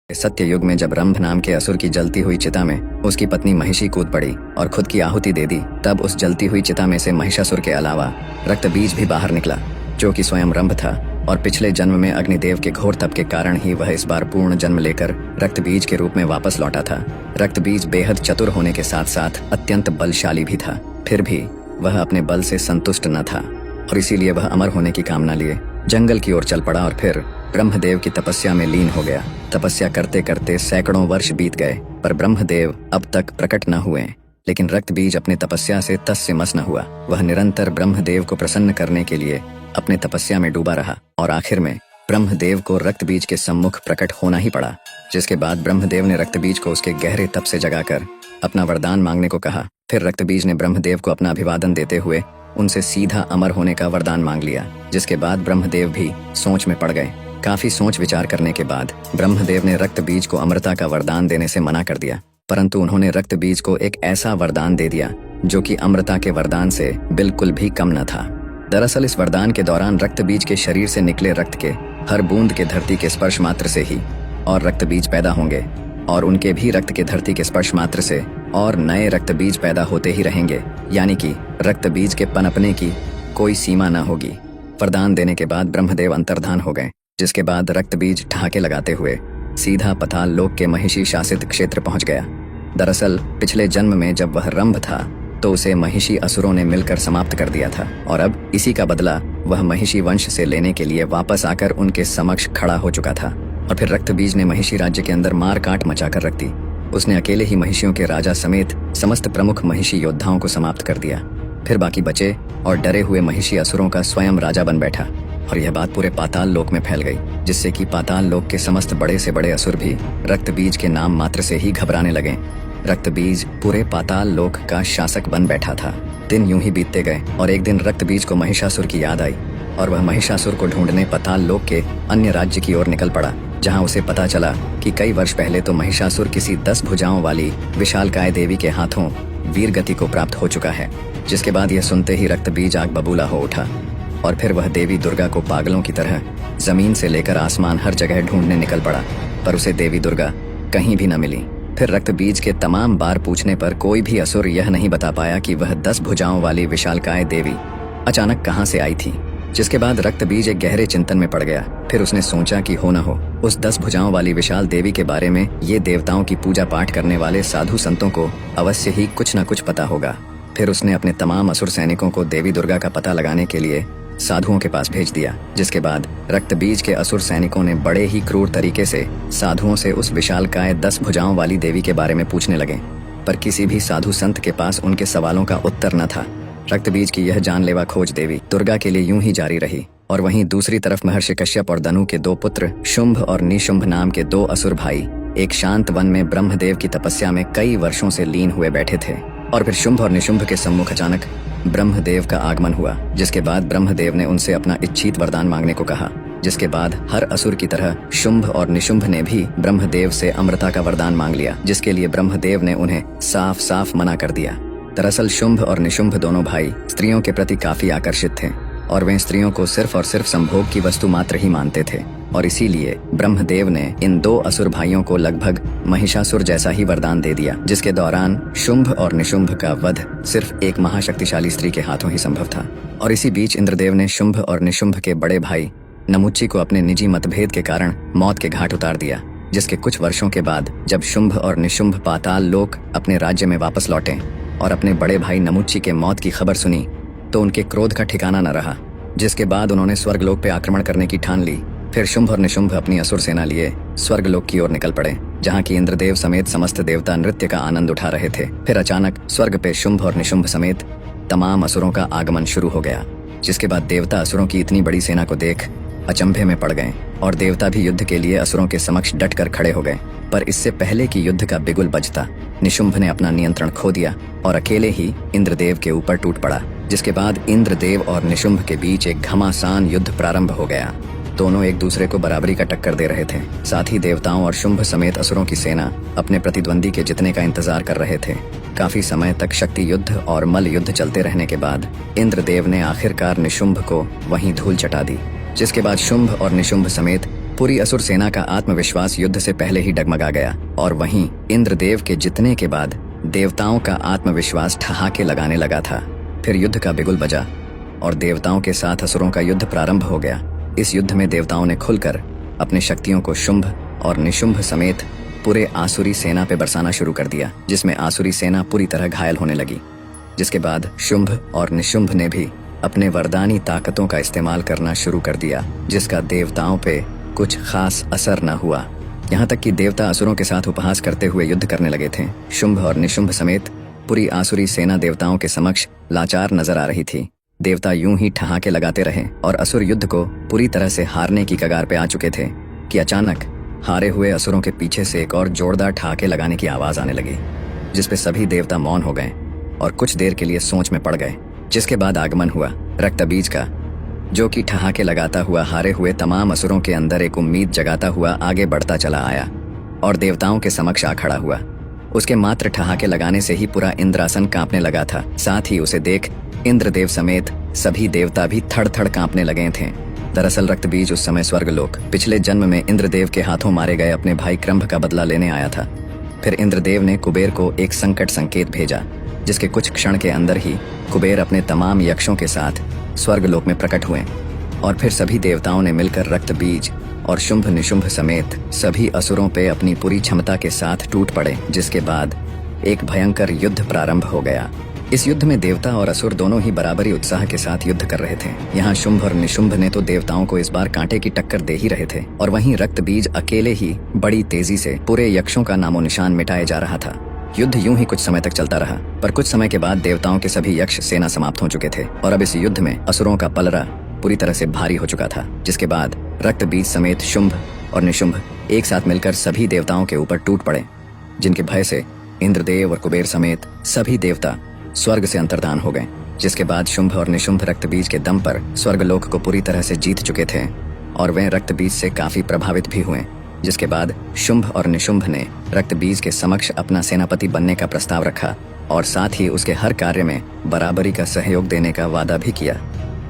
सत्य युग में जब रंभ नाम के असुर की जलती हुई चिता में उसकी पत्नी महिषी कूद पड़ी और खुद की आहुति दे दी, तब उस जलती हुई चिता में से महिषासुर के अलावा रक्त बीज भी बाहर निकला, जो कि स्वयं रंभ था। और पिछले जन्म में अग्निदेव के घोर तप के कारण ही वह इस बार पूर्ण जन्म लेकर रक्त बीज के रूप में वापस लौटा था। रक्त बीज बेहद चतुर होने के साथ साथ अत्यंत बलशाली भी था। फिर भी वह अपने बल से संतुष्ट न था और इसीलिए वह अमर होने की कामना लिए जंगल की ओर चल पड़ा और फिर ब्रह्मदेव की तपस्या में लीन हो गया। तपस्या करते करते सैकड़ों वर्ष बीत गए, पर ब्रह्मदेव अब तक प्रकट न हुए। लेकिन रक्त बीज अपने तपस्या से तस से मस न हुआ। वह निरंतर ब्रह्मदेव को प्रसन्न करने के लिए अपने तपस्या में डूबा रहा और आखिर में ब्रह्मदेव को रक्त बीज के सम्मुख प्रकट होना ही पड़ा। जिसके बाद ब्रह्मदेव ने रक्त बीज को उसके गहरे तप से जगाकर अपना वरदान मांगने को कहा। फिर रक्त बीज ने ब्रह्मदेव को अपना अभिवादन देते हुए उनसे सीधा अमर होने का वरदान मांग लिया। जिसके बाद ब्रह्मदेव भी सोच में पड़ गए। काफी सोच विचार करने के बाद ब्रह्मदेव ने रक्त बीज को अमरता का वरदान देने से मना कर दिया, परंतु उन्होंने रक्त बीज को एक ऐसा वरदान दे दिया जो कि अमरता के वरदान से बिल्कुल भी कम न था। दरअसल इस वरदान के दौरान रक्त बीज के शरीर से निकले रक्त के हर बूंद के धरती के स्पर्श मात्र से ही और रक्त बीज पैदा होंगे और उनके भी रक्त के धरती के स्पर्श मात्र से और नए रक्त बीज पैदा होते ही रहेंगे, यानी कि रक्त बीज के पनपने की कोई सीमा न होगी। वरदान देने के बाद ब्रह्मदेव अंतर्धान हो गए, जिसके बाद रक्त बीज ठहाके लगाते हुए सीधा पाताल लोक के महिषी शासित क्षेत्र पहुंच गया। दरअसल पिछले जन्म में जब वह रंभ था तो उसे महिषी असुरों ने मिलकर समाप्त कर दिया था और अब इसी का बदला वह महिषी वंश से लेने के लिए वापस आकर उनके समक्ष खड़ा हो चुका था। और फिर रक्त बीज ने महिषी राज्य के अंदर मार काट मचाकर रख दी। उसने अकेले ही महिषियों के राजा समेत समस्त प्रमुख महिषी योद्धाओं को समाप्त कर दिया। फिर बाकी बचे और डरे हुए महिषी असुरों का स्वयं राजा बन बैठा और यह बात पूरे पाताल लोक में फैल गई, जिससे कि पाताल लोक के समस्त बड़े से बड़े असुर भी रक्त बीज के नाम मात्र से ही घबराने लगे। रक्त बीज पूरे पाताल लोक का शासक बन बैठा था। दिन यूं ही बीतते गए और एक दिन रक्त बीज को महिषासुर की याद आई और वह महिषासुर को ढूंढने पाताल लोक के अन्य राज्य की ओर निकल पड़ा, जहां उसे पता चला कि कई वर्ष पहले तो महिषासुर किसी 10 भुजाओं वाली विशालकाय देवी के हाथों वीर गति को प्राप्त हो चुका है। जिसके बाद यह सुनते ही रक्त बीज आग बबूला हो उठा और फिर वह देवी दुर्गा को पागलों की तरह जमीन से लेकर आसमान हर जगह ढूंढने निकल पड़ा, पर उसे देवी दुर्गा कहीं भी न मिली। फिर रक्त बीज के तमाम बार पूछने पर कोई भी असुर यह नहीं बता पाया कि वह 10 भुजाओं वाली विशालकाय देवी अचानक कहां से आई थी। जिसके बाद रक्त बीज एक गहरे चिंतन में पड़ गया। फिर उसने सोचा कि हो न हो उस 10 भुजाओं वाली विशाल देवी के बारे में ये देवताओं की पूजा पाठ करने वाले साधु संतों को अवश्य ही कुछ न कुछ पता होगा। फिर उसने अपने तमाम असुर सैनिकों को देवी दुर्गा का पता लगाने के लिए साधुओं के पास भेज दिया। जिसके बाद रक्त बीज के असुर सैनिकों ने बड़े ही क्रूर तरीके से साधुओं से उस विशालकाय 10 भुजाओं वाली देवी के बारे में पूछने लगे, पर किसी भी साधु संत के पास उनके सवालों का उत्तर न था। रक्त बीज की यह जानलेवा खोज देवी दुर्गा के लिए यूं ही जारी रही और वहीं दूसरी तरफ महर्षि कश्यप और दनु के 2 पुत्र शुंभ और निशुंभ नाम के 2 असुर भाई एक शांत वन में ब्रह्मदेव की तपस्या में कई वर्षों से लीन हुए बैठे थे। और फिर शुंभ और निशुंभ के सम्मुख अचानक ब्रह्मदेव का आगमन हुआ, जिसके बाद ब्रह्मदेव ने उनसे अपना इच्छित वरदान मांगने को कहा। जिसके बाद हर असुर की तरह शुंभ और निशुंभ ने भी ब्रह्मदेव से अमरता का वरदान मांग लिया, जिसके लिए ब्रह्मदेव ने उन्हें साफ साफ मना कर दिया। दरअसल शुंभ और निशुंभ दोनों भाई स्त्रियों के प्रति काफी आकर्षित थे और वे स्त्रियों को सिर्फ और सिर्फ संभोग की वस्तु मात्र ही मानते थे और इसीलिए ब्रह्मदेव ने इन 2 असुर भाइयों को लगभग महिषासुर जैसा ही वरदान दे दिया, जिसके दौरान शुंभ और निशुंभ का वध सिर्फ एक महाशक्तिशाली स्त्री के हाथों ही संभव था। और इसी बीच इंद्रदेव ने शुंभ और निशुंभ के बड़े भाई नमुच्ची को अपने निजी मतभेद के कारण मौत के घाट उतार दिया। जिसके कुछ वर्षों के बाद जब शुंभ और निशुंभ पाताल लोक अपने राज्य में वापस लौटे और अपने बड़े भाई नमुच्ची के मौत की खबर सुनी तो उनके क्रोध का ठिकाना न रहा। जिसके बाद उन्होंने स्वर्गलोक पे आक्रमण करने की ठान ली। फिर शुंभ और निशुंभ अपनी असुर सेना लिए स्वर्गलोक की ओर निकल पड़े, जहाँ की इंद्रदेव समेत समस्त देवता नृत्य का आनंद उठा रहे थे। फिर अचानक स्वर्ग पे शुंभ और निशुंभ समेत तमाम असुरों का आगमन शुरू हो गया। जिसके बाद देवता असुरों की इतनी बड़ी सेना को देख अचंभे में पड़ गए और देवता भी युद्ध के लिए असुरों के समक्ष डट कर खड़े हो गए। पर इससे पहले कि युद्ध का बिगुल बजता निशुंभ ने अपना नियंत्रण खो दिया और अकेले ही इंद्रदेव के ऊपर टूट पड़ा। जिसके बाद इंद्रदेव और निशुंभ के बीच एक घमासान युद्ध प्रारंभ हो गया। दोनों एक दूसरे को बराबरी का टक्कर दे रहे थे। साथ ही देवताओं और शुंभ समेत असुरों की सेना अपने प्रतिद्वंदी के जितने का इंतजार कर रहे थे। काफी समय तक शक्ति युद्ध और मल युद्ध चलते रहने के बाद इंद्रदेव ने आखिरकार निशुंभ को वहीं धूल चटा दी। जिसके बाद शुंभ और निशुंभ समेत पूरी असुर सेना का आत्मविश्वास युद्ध से पहले ही डगमगा गया और वहीं इंद्रदेव के जितने के बाद देवताओं का आत्मविश्वास ठहाके लगाने लगा था। फिर युद्ध का बिगुल बजा और देवताओं के साथ असुरों का युद्ध प्रारंभ हो गया। इस युद्ध में देवताओं ने खुलकर अपनी शक्तियों को शुंभ और निशुंभ समेत पूरे आसुरी सेना पे बरसाना शुरू कर दिया, जिसमें आसुरी सेना पूरी तरह घायल होने लगी। जिसके बाद शुंभ और निशुंभ ने भी अपने वरदानी ताकतों का इस्तेमाल करना शुरू कर दिया, जिसका देवताओं पे कुछ खास असर न हुआ। यहाँ तक कि देवता असुरों के साथ उपहास करते हुए युद्ध करने लगे थे। शुंभ और निशुंभ समेत पूरी आसुरी सेना देवताओं के समक्ष लाचार नजर आ रही थी। देवता यूं ही ठहाके लगाते रहे और असुर युद्ध को पूरी तरह से हारने की कगार पे आ चुके थे कि अचानक हारे हुए असुरों के पीछे से एक और जोरदार ठहाके लगाने की आवाज आने लगी, जिसपे सभी देवता मौन हो गए और कुछ देर के लिए सोच में पड़ गए। जिसके बाद आगमन हुआ रक्तबीज का, जो कि ठहाके लगाता हुआ हारे हुए तमाम असुरों के अंदर एक उम्मीद जगाता हुआ आगे बढ़ता चला आया और देवताओं के समक्ष आ खड़ा हुआ। उसके मात्र ठहाके लगाने से ही पूरा इंद्रासन कांपने लगा था। साथ ही उसे देख इंद्रदेव समेत सभी देवता भी थड़ थड़ कांपने लगे थे। दरअसल रक्तबीज उस समय स्वर्गलोक पिछले जन्म में इंद्रदेव के हाथों मारे गए अपने भाई क्रंभ का बदला लेने आया था। फिर इंद्रदेव ने कुबेर को एक संकट संकेत भेजा, जिसके कुछ क्षण के अंदर ही कुबेर अपने तमाम यक्षों के साथ स्वर्गलोक में प्रकट हुए और फिर सभी देवताओं ने मिलकर रक्तबीज और शुंभ निशुंभ समेत सभी असुरों पे अपनी पूरी क्षमता के साथ टूट पड़े। जिसके बाद एक भयंकर युद्ध प्रारंभ हो गया। इस युद्ध में देवता और असुर दोनों ही बराबरी उत्साह के साथ युद्ध कर रहे थे। यहाँ शुंभ और निशुंभ ने तो देवताओं को इस बार कांटे की टक्कर दे ही रहे थे और वहीं रक्तबीज अकेले ही बड़ी तेजी से पूरे यक्षों का नामो निशान मिटाए जा रहा था। युद्ध यूं ही कुछ समय तक चलता रहा, पर कुछ समय के बाद देवताओं के सभी यक्ष सेना समाप्त हो चुके थे और अब इस युद्ध में असुरों का पलड़ा पूरी तरह से भारी हो चुका था। जिसके बाद रक्तबीज समेत शुंभ और निशुंभ एक साथ मिलकर सभी देवताओं के ऊपर टूट पड़े, जिनके भय से इंद्रदेव और कुबेर समेत सभी देवता स्वर्ग से अंतर्धान हो गए। जिसके बाद शुंभ और निशुंभ रक्तबीज के दम पर स्वर्गलोक को पूरी तरह से जीत चुके थे और वे रक्तबीज से काफी प्रभावित भी हुए। जिसके बाद शुंभ और निशुंभ ने रक्तबीज के समक्ष अपना सेनापति बनने का प्रस्ताव रखा और साथ ही उसके हर कार्य में बराबरी का सहयोग देने का वादा भी किया।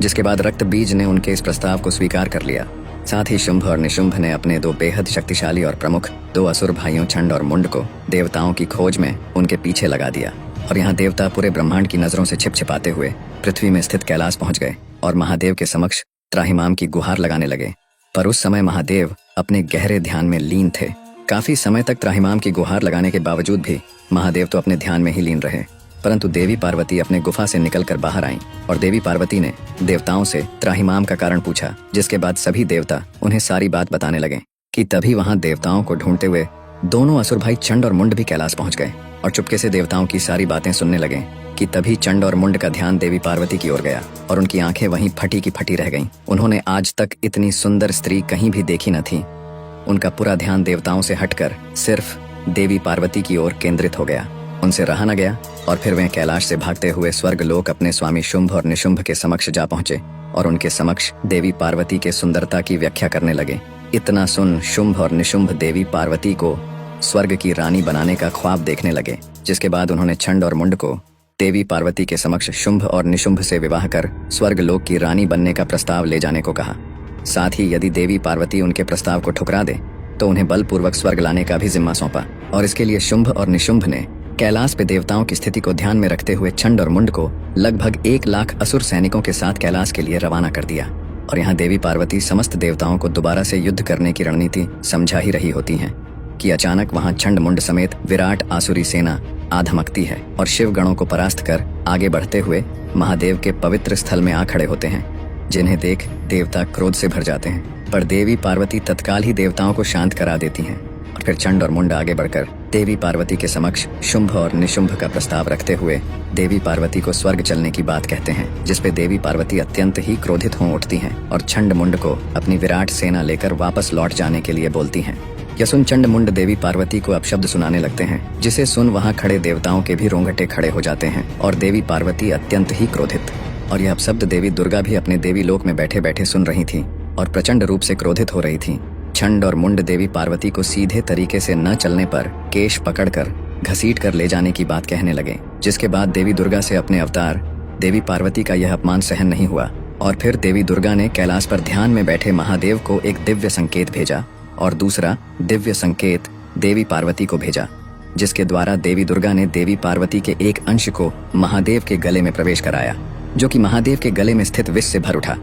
जिसके बाद रक्तबीज ने उनके इस प्रस्ताव को स्वीकार कर लिया। साथ ही शुंभ और निशुंभ ने अपने दो बेहद शक्तिशाली और प्रमुख दो असुर भाइयों छंड और मुंड को देवताओं की खोज में उनके पीछे लगा दिया और यहाँ देवता पूरे ब्रह्मांड की नजरों से छिप छिपाते हुए पृथ्वी में स्थित कैलाश पहुंच गए और महादेव के समक्ष त्राहिमाम की गुहार लगाने लगे। पर उस समय महादेव अपने गहरे ध्यान में लीन थे। काफी समय तक त्राहिमाम की गुहार लगाने के बावजूद भी महादेव तो अपने ध्यान में ही लीन रहे, परंतु देवी पार्वती अपने गुफा से निकलकर बाहर आईं और देवी पार्वती ने देवताओं से त्राहिमाम का कारण पूछा। जिसके बाद सभी देवता उन्हें सारी बात बताने लगे कि तभी वहां देवताओं को ढूंढते हुए दोनों असुर भाई चंड और मुंड भी कैलाश पहुंच गए और चुपके से देवताओं की सारी बातें सुनने लगे कि तभी चंड और मुंड का ध्यान देवी पार्वती की ओर गया और उनकी आंखें वहीं फटी की फटी रह गईं। उन्होंने आज तक इतनी सुंदर स्त्री कहीं भी देखी न थी। उनका पूरा ध्यान देवताओं से हटकर सिर्फ देवी पार्वती की ओर केंद्रित हो गया। उनसे रहा न गया और फिर वे कैलाश से भागते हुए स्वर्गलोक अपने स्वामी शुंभ और निशुंभ के समक्ष जा पहुंचे और उनके समक्ष देवी पार्वती के सुंदरता की व्याख्या करने लगे। इतना सुन शुंभ और निशुंभ देवी पार्वती को स्वर्ग की रानी बनाने का ख्वाब देखने लगे। जिसके बाद उन्होंने छंड और मुंड को देवी पार्वती के समक्ष शुंभ और निशुंभ से विवाह कर स्वर्गलोक की रानी बनने का प्रस्ताव ले जाने को कहा। साथ ही यदि देवी पार्वती उनके प्रस्ताव को ठुकरा दे तो उन्हें बलपूर्वक स्वर्ग लाने का भी जिम्मा सौंपा और इसके लिए शुंभ और निशुंभ ने कैलाश पे देवताओं की स्थिति को ध्यान में रखते हुए छंड और मुंड को लगभग 1 लाख असुर सैनिकों के साथ कैलाश के लिए रवाना कर दिया। और यहाँ देवी पार्वती समस्त देवताओं को दोबारा से युद्ध करने की रणनीति समझा ही रही होती हैं कि अचानक वहां छंड मुंड समेत विराट आसुरी सेना आ धमकती है और शिव गणों को परास्त कर आगे बढ़ते हुए महादेव के पवित्र स्थल में आ खड़े होते हैं, जिन्हें देख देवता क्रोध से भर जाते हैं। पर देवी पार्वती तत्काल ही देवताओं को शांत करा देती हैं और फिर चंड और मुंड आगे बढ़कर देवी पार्वती के समक्ष शुंभ और निशुंभ का प्रस्ताव रखते हुए देवी पार्वती को स्वर्ग चलने की बात कहते हैं, जिसपे देवी पार्वती अत्यंत ही क्रोधित हो उठती हैं और छंड मुंड को अपनी विराट सेना लेकर वापस लौट जाने के लिए बोलती हैं। यह सुन चंड मुंड देवी पार्वती को अपशब्द सुनाने लगते हैं, जिसे सुन वहां खड़े देवताओं के भी रोंगटे खड़े हो जाते हैं और देवी पार्वती अत्यंत ही क्रोधित। और यह अपशब्द देवी दुर्गा भी अपने देवी लोक में बैठे बैठे सुन रही थी और प्रचंड रूप से क्रोधित हो रही थी। छंड और मुंड देवी पार्वती को सीधे तरीके से न चलने पर केश पकड़कर घसीट कर ले जाने की बात कहने लगे। जिसके बाद देवी दुर्गा से अपने अवतार देवी पार्वती का यह अपमान सहन नहीं हुआ और फिर देवी दुर्गा ने कैलाश पर ध्यान में बैठे महादेव को एक दिव्य संकेत भेजा और दूसरा दिव्य संकेत देवी पार्वती को भेजा, जिसके द्वारा देवी दुर्गा ने देवी पार्वती के एक अंश को महादेव के गले में प्रवेश कराया, जो कि महादेव के गले में स्थित विष से भर उठा।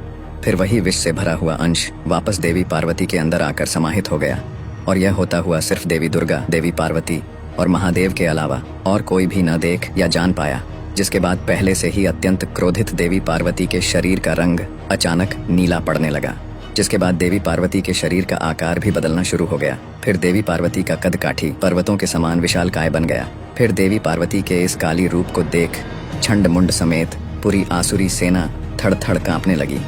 फिर वही विष से भरा हुआ अंश वापस देवी पार्वती के अंदर आकर समाहित हो गया और यह होता हुआ सिर्फ देवी दुर्गा, देवी पार्वती और महादेव के अलावा और कोई भी न देख या जान पाया। जिसके बाद पहले से ही अत्यंत क्रोधित देवी पार्वती के शरीर का रंग अचानक नीला पड़ने लगा, जिसके बाद देवी पार्वती के शरीर का आकार भी बदलना शुरू हो गया। फिर देवी पार्वती का कद काठी पर्वतों के समान विशालकाय बन गया। फिर देवी पार्वती के इस काली रूप को देख छंड मुंड समेत पूरी आसुरी सेना थड़ थड़ कांपने लगी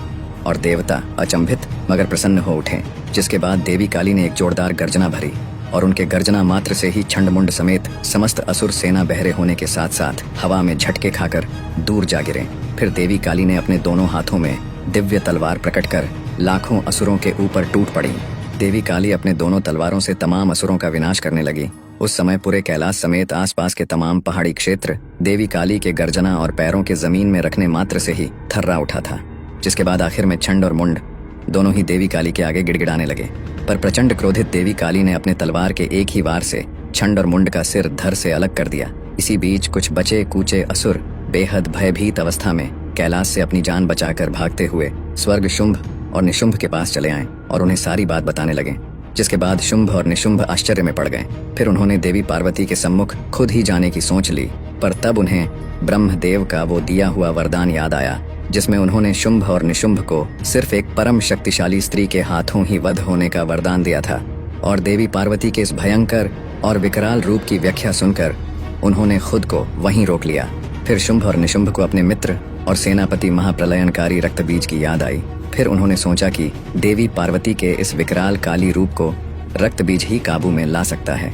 और देवता अचंभित मगर प्रसन्न हो उठे। जिसके बाद देवी काली ने एक जोरदार गर्जना भरी और उनके गर्जना मात्र से ही छंड मुंड समेत समस्त असुर सेना बहरे होने के साथ साथ हवा में झटके खाकर दूर जा गिरे। फिर देवी काली ने अपने दोनों हाथों में दिव्य तलवार प्रकट कर लाखों असुरों के ऊपर टूट पड़ी। देवी काली अपने दोनों तलवारों से तमाम असुरों का विनाश करने लगी। उस समय पूरे कैलाश समेत आसपास के तमाम पहाड़ी क्षेत्र देवी काली के गर्जना और पैरों के जमीन में रखने मात्र से ही थर्रा उठा था। जिसके बाद आखिर में छंड और मुंड दोनों ही देवी काली के आगे गिड़गिड़ाने लगे, पर प्रचंड क्रोधित देवी काली ने अपने तलवार के एक ही वार से छंड और मुंड का सिर धड़ से अलग कर दिया। इसी बीच कुछ बचे कूचे असुर बेहद भयभीत अवस्था में कैलाश से अपनी जान बचाकर भागते हुए स्वर्ग शुंभ और निशुंभ के पास चले आए और उन्हें सारी बात बताने लगे। जिसके बाद शुंभ और निशुंभ आश्चर्य में पड़ गए। फिर उन्होंने देवी पार्वती के सम्मुख खुद ही जाने की सोच ली, पर तब उन्हें ब्रह्मदेव का वो दिया हुआ वरदान याद आया, जिसमें उन्होंने शुंभ और निशुंभ को सिर्फ एक परम शक्तिशाली स्त्री के हाथों ही वध होने का वरदान दिया था। और देवी पार्वती के इस भयंकर और विकराल रूप की व्याख्या सुनकर उन्होंने खुद को वहीं रोक लिया। फिर शुंभ और निशुंभ को अपने मित्र और सेनापति महाप्रलयनकारी रक्तबीज की याद आई। फिर उन्होंने सोचा कि देवी पार्वती के इस विकराल काली रूप को रक्तबीज ही काबू में ला सकता है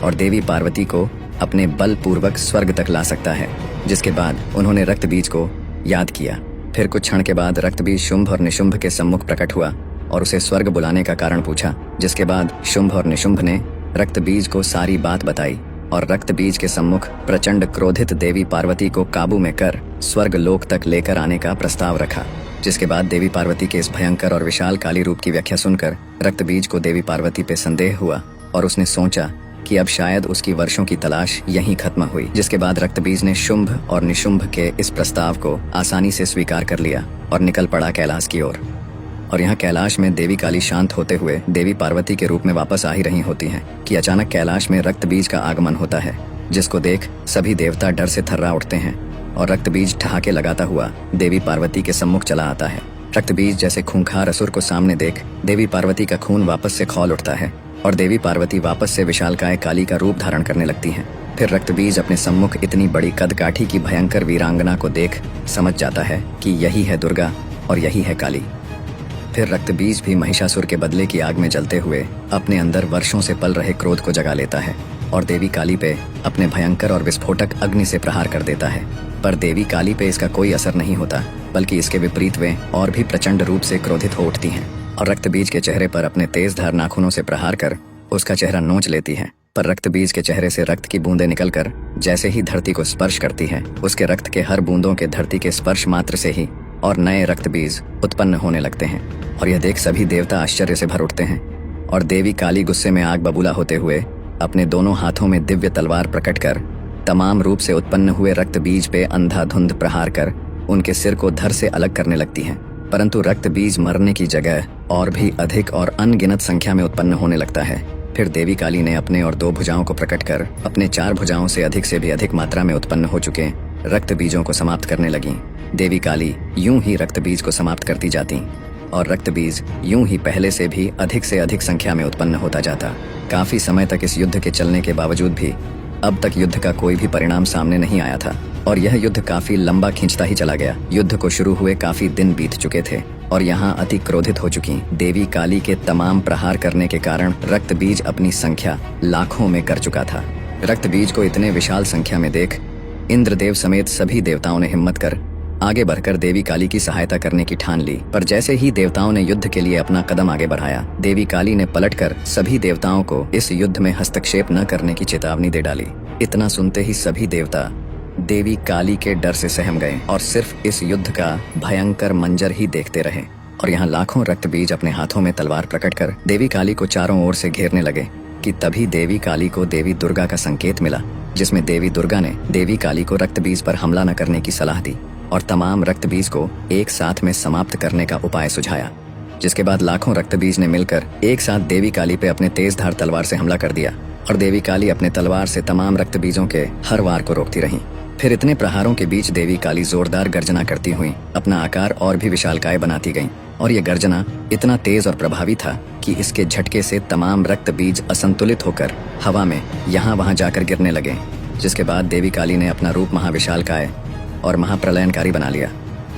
और देवी पार्वती को अपने बल पूर्वक स्वर्ग तक ला सकता है। जिसके बाद उन्होंने रक्तबीज को याद किया। फिर कुछ क्षण के बाद रक्तबीज शुंभ और निशुंभ के सम्मुख प्रकट हुआ और उसे स्वर्ग बुलाने का कारण पूछा। जिसके बाद शुंभ और निशुंभ ने रक्तबीज को सारी बात बताई और रक्तबीज के सम्मुख प्रचंड क्रोधित देवी पार्वती को काबू में कर स्वर्ग लोक तक लेकर आने का प्रस्ताव रखा। जिसके बाद देवी पार्वती के इस भयंकर और विशाल काली रूप की व्याख्या सुनकर रक्तबीज को देवी पार्वती पे संदेह हुआ और उसने सोचा कि अब शायद उसकी वर्षों की तलाश यहीं खत्म हुई। जिसके बाद रक्तबीज ने शुंभ और निशुंभ के इस प्रस्ताव को आसानी से स्वीकार कर लिया और निकल पड़ा कैलाश की ओर। और यहाँ कैलाश में देवी काली शांत होते हुए देवी पार्वती के रूप में वापस आ ही रही होती हैं कि अचानक कैलाश में रक्तबीज का आगमन होता है, जिसको देख सभी देवता डर से थर्रा उठते हैं और रक्तबीज ठहाके लगाता हुआ देवी पार्वती के सम्मुख चला आता है। रक्तबीज जैसे खूंखार असुर को सामने देख देवी पार्वती का खून वापस से खौल उठता है और देवी पार्वती वापस से विशालकाय काली का रूप धारण करने लगती हैं। फिर रक्तबीज अपने सम्मुख इतनी बड़ी कदकाठी की भयंकर वीरांगना को देख समझ जाता है कि यही है दुर्गा और यही है काली। फिर रक्तबीज भी महिषासुर के बदले की आग में जलते हुए अपने अंदर वर्षों से पल रहे क्रोध को जगा लेता है और देवी काली पे अपने भयंकर और विस्फोटक अग्नि से प्रहार कर देता है। पर देवी काली पे इसका कोई असर नहीं होता, बल्कि इसके विपरीत वे और भी प्रचंड रूप से क्रोधित हो उठती हैं और रक्तबीज के चेहरे पर अपने तेज धार नाखूनों से प्रहार कर उसका चेहरा नोच लेती है। पर रक्तबीज के चेहरे से रक्त की बूंदें निकलकर जैसे ही धरती को स्पर्श करती है, उसके रक्त के हर बूंदों के धरती के स्पर्श मात्र से ही और नए रक्तबीज उत्पन्न होने लगते हैं। और यह देख सभी देवता आश्चर्य से भर उठते हैं और देवी काली गुस्से में आग बबूला होते हुए अपने दोनों हाथों में दिव्य तलवार प्रकट कर तमाम रूप से उत्पन्न हुए रक्तबीज पे अंधाधुंध प्रहार कर उनके सिर को धड़ से अलग करने लगती हैं। परंतु रक्तबीज मरने की जगह और भी अधिक और अनगिनत संख्या में उत्पन्न होने लगता है। फिर देवी काली ने अपने और 2 भुजाओं को प्रकट कर अपने 4 भुजाओं से भी अधिक मात्रा में उत्पन्न हो चुके रक्त बीजों को समाप्त करने लगी। देवी काली यूं ही रक्त बीज को समाप्त करती जाती और रक्त बीज यूं ही पहले से भी अधिक संख्या में उत्पन्न होता जाता। काफी समय तक इस युद्ध के चलने के बावजूद भी अब तक युद्ध का कोई भी परिणाम सामने नहीं आया था और यह युद्ध काफी लंबा खींचता ही चला गया। युद्ध को शुरू हुए काफी दिन बीत चुके थे और यहाँ अति क्रोधित हो चुकी देवी काली के तमाम प्रहार करने के कारण रक्त बीज अपनी संख्या लाखों में कर चुका था। रक्त बीज को इतने विशाल संख्या में देख इंद्रदेव समेत सभी देवताओं ने हिम्मत कर आगे बढ़कर देवी काली की सहायता करने की ठान ली। पर जैसे ही देवताओं ने युद्ध के लिए अपना कदम आगे बढ़ाया, देवी काली ने पलटकर सभी देवताओं को इस युद्ध में हस्तक्षेप न करने की चेतावनी दे डाली। इतना सुनते ही सभी देवता देवी काली के डर से सहम गए और सिर्फ इस युद्ध का भयंकर मंजर ही देखते रहे। और यहाँ लाखों रक्त बीज अपने हाथों में तलवार प्रकट कर देवी काली को चारों ओर से घेरने लगे कि तभी देवी काली को देवी दुर्गा का संकेत मिला, जिसमें देवी दुर्गा ने देवी काली को रक्त बीज पर हमला न करने की सलाह दी और तमाम रक्त बीज को एक साथ में समाप्त करने का उपाय सुझाया। जिसके बाद लाखों रक्त बीज ने मिलकर एक साथ देवी काली पे अपने तेज धार तलवार से हमला कर दिया और देवी काली अपने तलवार से तमाम रक्त बीजों के हर वार को रोकती रहीं। फिर इतने प्रहारों के बीच देवी काली जोरदार गर्जना करती हुई अपना आकार और भी विशालकाय बनाती गईं और ये गर्जना इतना तेज और प्रभावी था कि इसके झटके से तमाम रक्त बीज असंतुलित होकर हवा में यहाँ वहाँ जाकर गिरने लगे। जिसके बाद देवी काली ने अपना रूप महाविशालकाय और महाप्रलयनकारी बना लिया।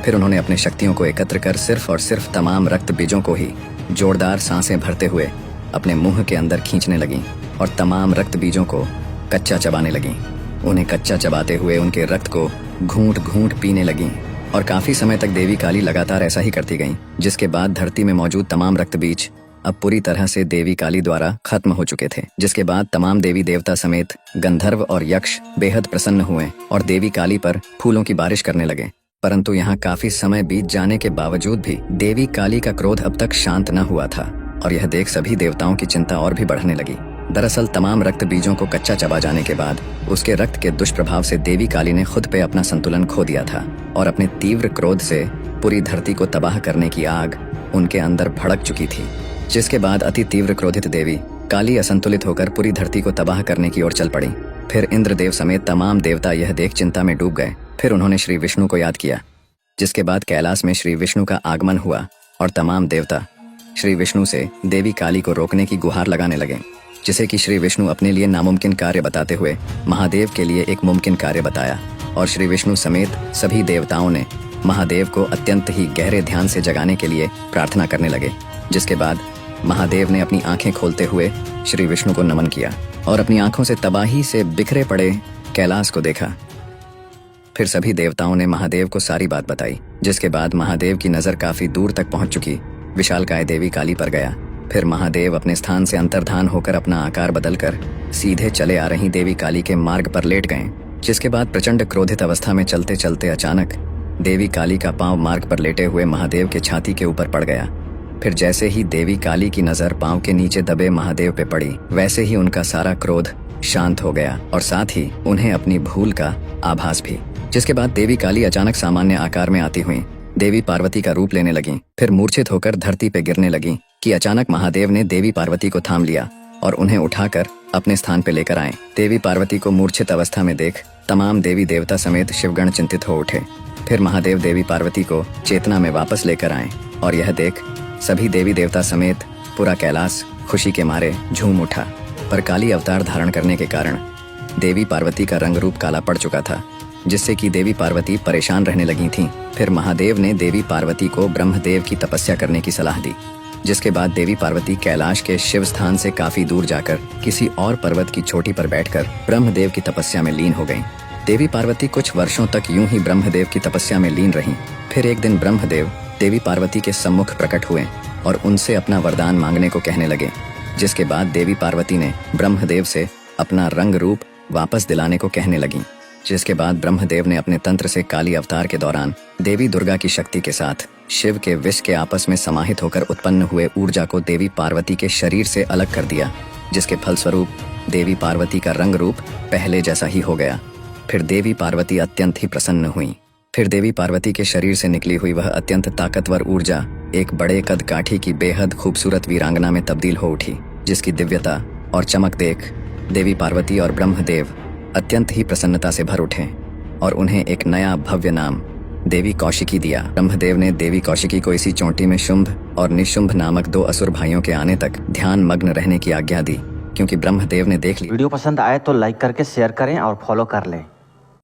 फिर उन्होंने अपने शक्तियों को एकत्र कर सिर्फ और सिर्फ तमाम रक्त बीजों को ही जोरदार सांसें भरते हुए अपने मुंह के अंदर खींचने लगीं और तमाम रक्त बीजों को कच्चा चबाने लगीं। उन्हें कच्चा चबाते हुए उनके रक्त को घूंट घूंट पीने लगीं और काफी समय तक देवी काली लगातार ऐसा ही करती गईं। जिसके बाद धरती में मौजूद तमाम रक्त बीज अब पूरी तरह से देवी काली द्वारा खत्म हो चुके थे। जिसके बाद तमाम देवी देवता समेत गंधर्व और यक्ष बेहद प्रसन्न हुए और देवी काली पर फूलों की बारिश करने लगे। परंतु यहाँ काफी समय बीत जाने के बावजूद भी देवी काली का क्रोध अब तक शांत न हुआ था और यह देख सभी देवताओं की चिंता और भी बढ़ने लगी। दरअसल तमाम रक्त बीजों को कच्चा चबा जाने के बाद उसके रक्त के दुष्प्रभाव से देवी काली ने खुद पे अपना संतुलन खो दिया था और अपने तीव्र क्रोध से पूरी धरती को तबाह करने की आग उनके अंदर भड़क चुकी थी। जिसके बाद अति तीव्र क्रोधित देवी काली असंतुलित होकर पूरी धरती को तबाह करने की ओर चल पड़ी। फिर इंद्रदेव समेत तमाम देवता यह देख चिंता में डूब गए। फिर उन्होंने श्री विष्णु को याद किया। जिसके बाद कैलाश में श्री विष्णु का आगमन हुआ और तमाम देवता श्री विष्णु से देवी काली को रोकने की गुहार लगाने लगे, जिसे कि श्री विष्णु अपने लिए नामुमकिन कार्य बताते हुए महादेव के लिए एक मुमकिन कार्य बताया और श्री विष्णु समेत सभी देवताओं ने महादेव को अत्यंत ही गहरे ध्यान से जगाने के लिए प्रार्थना करने लगे। जिसके बाद महादेव ने अपनी आंखें खोलते हुए श्री विष्णु को नमन किया और अपनी आंखों से तबाही से बिखरे पड़े कैलाश को देखा। फिर सभी देवताओं ने महादेव को सारी बात बताई। जिसके बाद महादेव की नजर काफी दूर तक पहुंच चुकी विशालकाय देवी काली पर गया। फिर महादेव अपने स्थान से अंतर्धान होकर अपना आकार बदलकर सीधे चले आ रही देवी काली के मार्ग पर लेट गए। जिसके बाद प्रचंड क्रोधित अवस्था में चलते चलते अचानक देवी काली का पांव मार्ग पर लेटे हुए महादेव के छाती के ऊपर पड़ गया। फिर जैसे ही देवी काली की नजर पांव के नीचे दबे महादेव पे पड़ी, वैसे ही उनका सारा क्रोध शांत हो गया और साथ ही उन्हें अपनी भूल का आभास भी। जिसके बाद देवी काली अचानक सामान्य आकार में आती हुई देवी पार्वती का रूप लेने लगी। फिर मूर्छित होकर धरती पे गिरने लगी कि अचानक महादेव ने देवी पार्वती को थाम लिया और उन्हें उठाकर अपने स्थान पे लेकर आए। देवी पार्वती को मूर्छित अवस्था में देख तमाम देवी देवता समेत शिवगण चिंतित हो उठे। फिर महादेव देवी पार्वती को चेतना में वापस लेकर आए और यह देख सभी देवी देवता समेत पूरा कैलाश खुशी के मारे झूम उठा। पर काली अवतार धारण करने के कारण देवी पार्वती का रंग रूप काला पड़ चुका था, जिससे कि देवी पार्वती परेशान रहने लगी थीं। फिर महादेव ने देवी पार्वती को ब्रह्मदेव की तपस्या करने की सलाह दी। जिसके बाद देवी पार्वती कैलाश के शिव स्थान से काफी दूर जाकर किसी और पर्वत की चोटी पर बैठकर ब्रह्मदेव की तपस्या में लीन हो गईं। देवी पार्वती कुछ वर्षों तक यूं ही ब्रह्मदेव की तपस्या में लीन रहीं। फिर एक दिन ब्रह्मदेव देवी पार्वती के सम्मुख प्रकट हुए और उनसे अपना वरदान मांगने को कहने लगे। जिसके बाद देवी पार्वती ने ब्रह्मदेव से अपना रंग रूप वापस दिलाने को कहने लगी। जिसके बाद ब्रह्मदेव ने अपने तंत्र से काली अवतार के दौरान देवी दुर्गा की शक्ति के साथ शिव के विष के आपस में समाहित होकर उत्पन्न हुए ऊर्जा को देवी पार्वती के शरीर से अलग कर दिया, जिसके फलस्वरूप देवी पार्वती का रंग रूप पहले जैसा ही हो गया। फिर देवी पार्वती अत्यंत ही प्रसन्न हुई। फिर देवी पार्वती के शरीर से निकली हुई वह अत्यंत ताकतवर ऊर्जा एक बड़े कद काठी की बेहद खूबसूरत वीरांगना में तब्दील हो उठी, जिसकी दिव्यता और चमक देख देवी पार्वती और ब्रह्मदेव अत्यंत ही प्रसन्नता से भर उठे और उन्हें एक नया भव्य नाम देवी कौशिकी दिया। ब्रह्मदेव ने देवी कौशिकी को इसी चोटी में शुंभ और निशुंभ नामक 2 असुर भाइयों के आने तक ध्यान मग्न रहने की आज्ञा दी, क्योंकि ब्रह्मदेव ने देख ली। वीडियो पसंद आए तो लाइक करके शेयर करें और फॉलो कर लें।